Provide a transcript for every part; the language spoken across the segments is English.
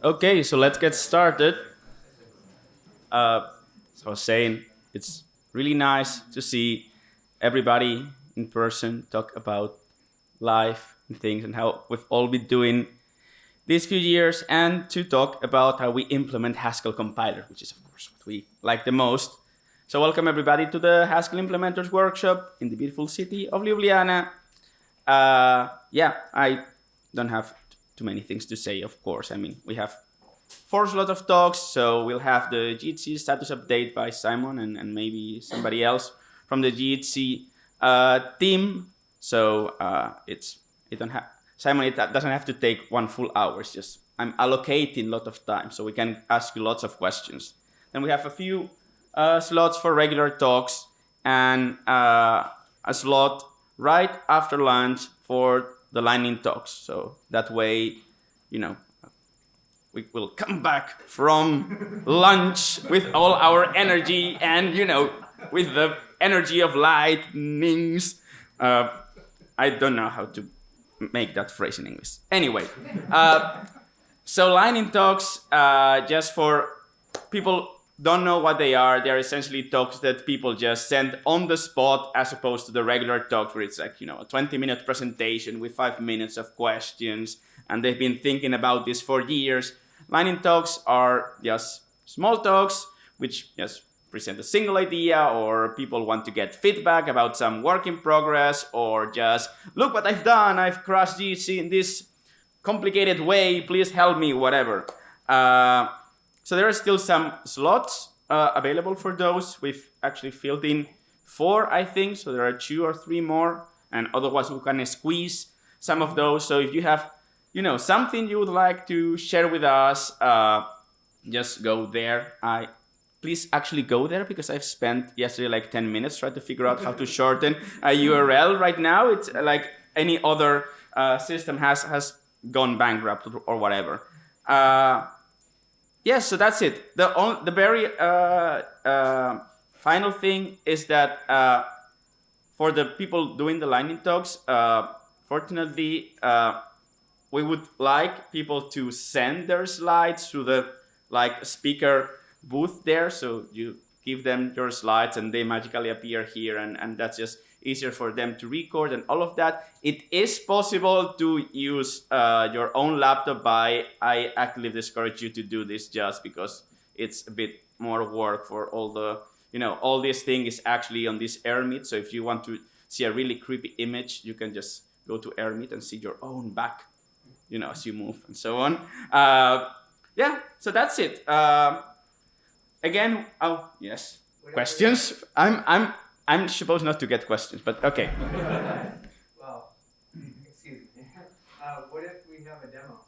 Okay, so let's get started. So I was saying it's really nice to see everybody in person talk about life and things and how we've all been doing these few years, and to talk about how we implement Haskell compiler, which is of course what we like the most. So welcome everybody to the Haskell Implementers Workshop in the beautiful city of Ljubljana. Yeah, I don't have too many things to say, of course. I mean, we have four slot of talks, so we'll have the GHC status update by Simon and maybe somebody else from the GHC team. So it don't have Simon. It doesn't have to take one full hour. It's just I'm allocating a lot of time, so we can ask you lots of questions. Then we have a few slots for regular talks and a slot right after lunch for the lightning talks. So that way, you know, we will come back from lunch with all our energy and, with the energy of lightnings. I don't know how to make that phrase in English. Anyway, so lightning talks, just for people don't know what they are. They're essentially talks that people just send on the spot, as opposed to the regular talks where it's like, a 20-minute presentation with 5 minutes of questions, and they've been thinking about this for years. Lightning talks are just small talks which just present a single idea, or people want to get feedback about some work in progress, or just look what I've done, I've crushed GHC in this complicated way, please help me, whatever. So there are still some slots available for those. We've actually filled in 4, I think, so there are 2 or 3 more, and otherwise we can squeeze some of those. So if you have something you would like to share with us, just go there. Please actually go there, because I've spent yesterday like 10 minutes trying to figure out how to shorten a URL. Right now it's like any other system has gone bankrupt or whatever. Yes, so that's it. The very final thing is that for the people doing the lightning talks, fortunately, we would like people to send their slides through the speaker booth there. So you give them your slides and they magically appear here, and that's just easier for them to record and all of that. It is possible to use your own laptop, but I actively discourage you to do this, just because it's a bit more work for all the, all this thing is actually on this AirMeet. So if you want to see a really creepy image, you can just go to AirMeet and see your own back, as you move and so on. Yeah, so that's it. Again, oh yes, questions. I'm supposed not to get questions, but okay. Well, excuse me. What if we have a demo?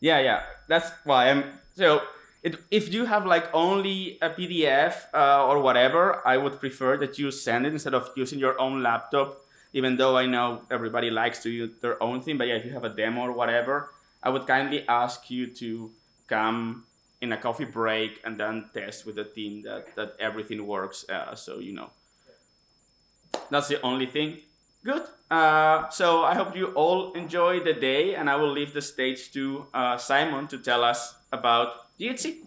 Yeah, that's why I'm. So if you have only a PDF or whatever, I would prefer that you send it instead of using your own laptop. Even though I know everybody likes to use their own thing, but yeah, if you have a demo or whatever, I would kindly ask you to come in a coffee break and then test with the team that everything works. So that's the only thing. Good. So I hope you all enjoy the day, and I will leave the stage to Simon to tell us about GHC.